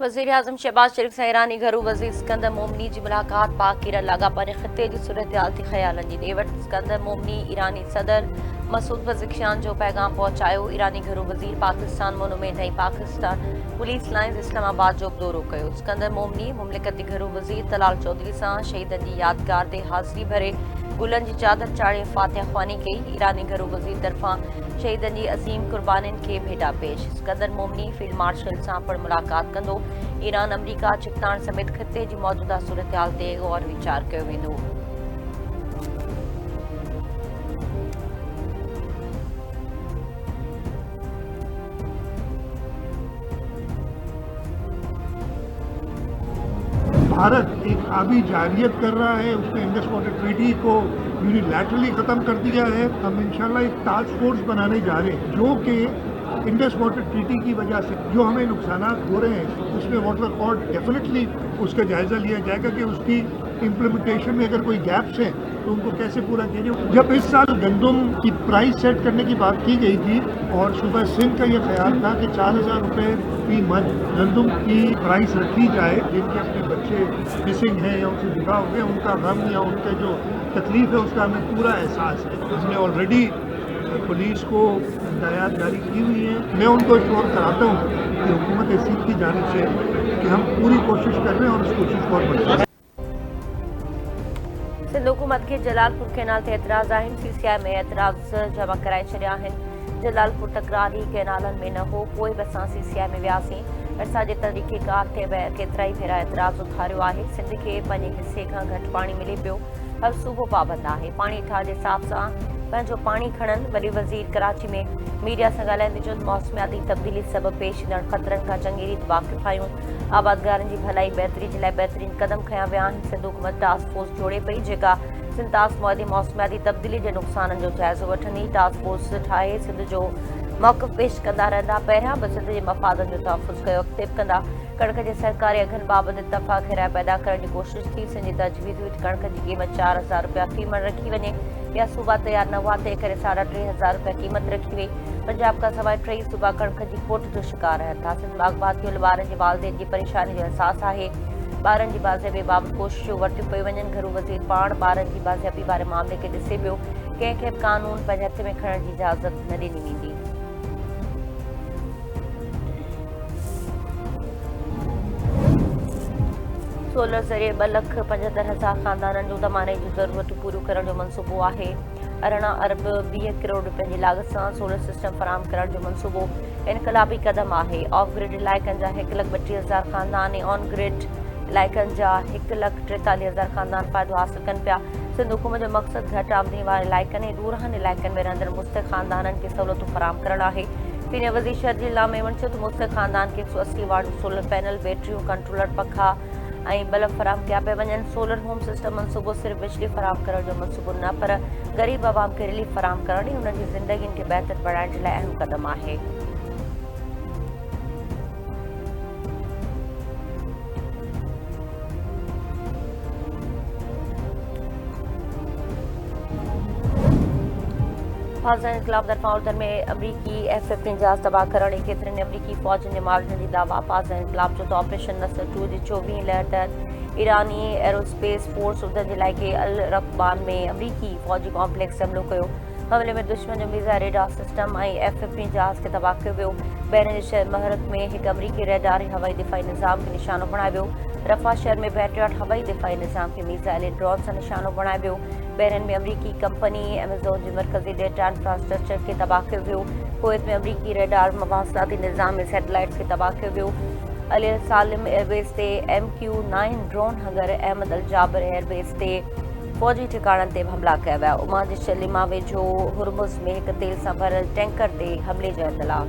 वज़ीर-ए-आज़म शहबाज शरीफ़ सां ईरानी घरू वज़ीर सिकंदर मोमनी जी मुलाक़ात पाक ईरान लाॻापनि ख़िते जी सूरतहाल ते ख़यालनि जी ॾे वठि सिकंदर मोमनी ईरानी सदर मसूद पज़ेश्कियान जो पैगाम पहुचायो। ईरानी घरू वज़ीर पाकिस्तान मोनुमेंट ऐं पाकिस्तान पुलिस लाइन्स इस्लामाबाद जो बि दौरो कयो। सिकंदर मोमनी मुमलिकती घरू वज़ीर तलाल चौधरी सां शहीदनि जी यादगार ते हाज़िरी भरे गुलनि जी चादर चाढ़े फातिहा ख़्वानी कई। ईरानी घरू वज़ीर तरफ़ां शहीदनि जी अज़ीम क़ुर्बानीनि खे भेटा पेश। सिकंदर मोमनी फील्ड मार्शल सां पिणु मुलाक़ात कंदो। ईरान अमरीका चिकतान समेत ख़िते जी मौजूदा सूरतहाल ते गौर वीचार कयो वेंदो। भारत एक आबी जारियत कर रहा है, उसने इंडस वाटर ट्रीटी को यूनिलैटरली ख़त्म कर दिया है। हम इंशाल्लाह एक टास्क फोर्स बनाने जा रहे हैं जो कि इंडस वाटर ट्रीटी की वजह से जो हमें नुकसान हो रहे हैं उसमें वाटर कॉर्ड डेफिनेटली उसका जायजा लिया जाएगा कि उसकी इम्प्लीमेंटेशन में अगर कोई गैप्स हैं तो उनको कैसे पूरा किया जाए। जब इस साल गंदम की प्राइस सेट करने की बात की गई थी और सुबह सिंध का ये ख्याल था कि 4,000 रुपये फी मंथ गंदम की प्राइस रखी जाए, जिनके अपने बच्चे मिसिंग हैं या उनसे जुदा हो गए, उनका गम या उनके जो तकलीफ है उसका हमें पूरा एहसास है। हमने ऑलरेडी पुलिस को हिदायत जारी की हुई है। मैं उनको श्योर कराता हूँ कि हुकूमत सिंध की जानिब से कि हम पूरी कोशिश कर रहे हैं और इस कोशिश को और बढ़ाएं। सिंध हुकूमत के जलालपुर कैनाल ते एतराज़ आहिनि। सीसीआई में एतराज़ जमा कराए छॾिया आहिनि। जलालपुर तकरारी कैनालनि में न हो, पोइ बि असां सीसीआई में वियासीं। असांजे तरीक़ेकार ते केतिरा ई भेरा एतराज़ उथारियो आहे। सिंध खे पंहिंजे हिसे खां घटि पाणी मिले पियो। हर सूबो पाबंद आहे। पाणी ठाह जे हिसाब सां पंहिंजो पाणी खणनि। वॾी वज़ीर कराची में मीडिया सां ॻाल्हाईंदे चयो मौसमियाती तब्दीली सबबि पेश ईंदड़ ख़तरनि खां चङी रीति वाक़िफ़ आहियूं। आबादगारनि जी भलाई बहितरी जे लाइ बहितरीन क़दम खयां विया आहिनि। सिंध हुकूमत टास्क फोर्स जोड़े पई जेका सिंतास मौदे मौसमियाती तब्दीली जे नुक़साननि जो जाइज़ो वठंदी। टास्क फोर्स ठाहे सिंध जो मौक़िफ़ पेश कंदा रहंदा। पहिरियां बि सिंध जे मफ़ादनि जो तहफ़ुज़ कयो, अॻिते बि कंदा। कणिक जे सरकारी अघनि बाबति इतफ़ाक़ राय पैदा करण जी कोशिश थी। सिंध जी तजवीज़ हुई कणिक जी क़ीमत 4,000 रुपया फ़ी मण रखी वञे या सूबा तयारु न हुआ, तंहिं करे 3,500 रुपया क़ीमत रखी वई। पंजाब खां सवाइ 3 सूबा कणिक जी खोट जो शिकार रहनि था। सिंध बाग़बान थियल ॿारनि जे वालिदेन जी परेशानी जो अहसासु आहे। ॿारनि जी बाज़ियाबी बाबति कोशिशूं वरितियूं पयूं वञनि। घरू वज़ीर पाण ॿारनि जी बाज़ियाबी वारे मामले खे ॾिसे पियो। कंहिंखे बि कानून पंहिंजे हथ में खणण जी इजाज़त न ॾिनी वेंदी। सोलर ज़रिए 2,75,000 ख़ानदाननि जूं ज़माने जूं ज़रूरतूं पूरियूं करण जो मनसूबो आहे। 18 अरब 20 करोड़ रुपयनि जी लाॻत सां सोलर सिस्टम फ़राहम करण जो मनसूबो इनक़लाबी क़दम आहे। ऑफ ग्रिड इलाइक़नि जा 1,32,000 ख़ानदान ऐं ऑन ग्रिड इलाइक़नि जा 1,43,000 ख़ानदान फ़ाइदो हासिल कनि पिया। सिंध हुकूमत जो मक़सदु घटि आमदनी वारे इलाइक़नि ऐं ॾूरहनि इलाइक़नि में रहंदड़ मुस्तक़ ख़ानदाननि खे सहूलियतूं फ़राहम करणु आहे। सीनियर वज़ीर शहर जे इलामे मुंशिद मुस्तक़ ख़ानदान खे 180 वाट सोलर पैनल, बैटरियूं, कंट्रोलर, पंखा ऐं बल्ब फ़राहम कया पिया वञनि। सोलर होम सिस्टम मनसूबो सिर्फ़ बिजली फ़राहम करण जो मनसूबो न पर ग़रीब आवाम खे रिलीफ फ़राहम करण ऐं उन्हनि जी ज़िंदगियुनि खे बहितर बणाइण जे लाइ अहम क़दम आहे। फ़ौज इनक़लाब तरफ़ां उर्दन में अमरीकी F-15 जहाज़ तबाह करण ऐं केतिरनि अमरीकी फ़ौजनि जे मारिजण जी दावा। फ़ौज इनक़लाब जो त ऑपरेशन नसर 2 जी 24 लहर तहत ईरानी एरोस्पेस फोर्स उर्दन जे इलाइक़े अल रक़बान में अमरीकी फ़ौजी कॉम्प्लेक्स ते हमिलो कयो। हमले में दुश्मन जो मीज़ाइल रेडार सिस्टम ऐं F-15 जहाज़ खे तबाह कयो वियो। बहरीन जे शहर महरक में हिकु अमरीकी रेडार ऐं हवाई दिफ़ाई निज़ाम खे निशानो बणायो वियो। रफ़ा शहर में पैट्रियट हवाई दिफ़ाई निज़ाम खे मीज़ाइल ऐं ड्रोन सां निशानो बणायो वियो। बहरीन में अमरीकी कंपनी एमेज़ॉन जे मरकज़ी डेटा इंफ्रास्ट्रक्चर खे तबाह कयो वियो। कुवैत में अमरीकी रेडार मवासिलाती निज़ाम ऐं सैटेलाइट्स खे तबाह कयो वियो। अल सालिम एयरबेस ते MQ-9 ड्रोन हंगर अहमद अल जाबिर एयरबेस ते फ़ौजी ठिकाणनि ते हमला कया विया। ओमान जे शलीमा वेझो हुरमुज़ में हिकु तेल सां भरियल टैंकर ते हमले जो इतला।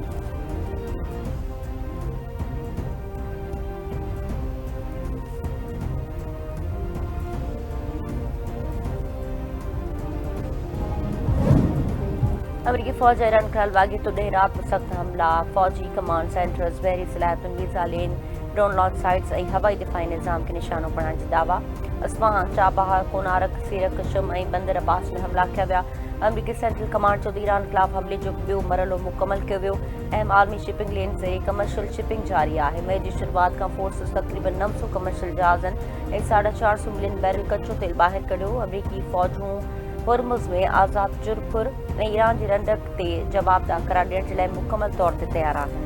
अमरीकी फ़ौज ईरान ख़्याल वागी तो देर रात में सख्त हमला। फ़ौजी कमांड सेंटर्स, बहरी सलाहियतुनि, वीज़ा लेन, ड्रोन लॉन्च साइट्स ऐं हवाई दिफ़ाई निज़ाम खे निशानो बणाइण जी दावा। अस्फहान, चाबहार, कोनारक, सीरक, शुम ऐं बंदर अब्बास में हमला कया विया। अमरीकी सेंट्रल कमांड चयो त ईरान ख़िलाफ़ हमले जो ॿियो मरहलो मुकमल कयो वियो। अहम आलमी शिपिंग लेन ज़रिए कमर्शियल शिपिंग जारी आहे। मई जी शुरूआत खां फोर्सिस तक़रीबन 900 कमर्शियल जहाज़नि ऐं 450 मिलियन बैरल कचो तेल ॿाहिरि कढियो। अमरीकी फ़ौजूं हुर्मुज़ में आज़ाद जुरपुर ऐं ईरान जी रंडक ते जवाबदार करार ॾियण जे लाइ मुकमल तौर ते तयार आहिनि।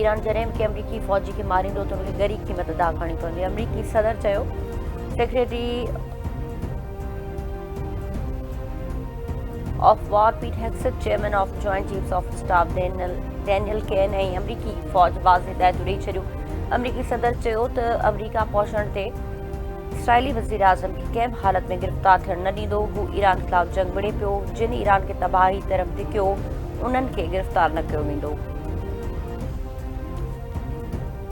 ईरान जॾहिं के अमरीकी फ़ौजी खे मारींदो त उनखे ॻरी क़ीमत अदा करणी पवंदी। अमरीकी सदर चयो। Secretary of war Pete Hegseth, chairman of joint chiefs of staff Daniel Caine ऐं अमरीकी फ़ौज वाज़ हिदायतूं ॾेई छॾियूं। अमरीकी सदर चयो त अमरीका पहुचण ते इसराइली वज़ीर आज़म खे कंहिं बि हालत में गिरफ़्तार थियण न ॾींदो। हू ईरान ख़िलाफ़ जंग विड़े पियो। जिन ईरान खे तबाही तरफ़ धिकियो उन्हनि खे गिरफ़्तार न कयो वेंदो।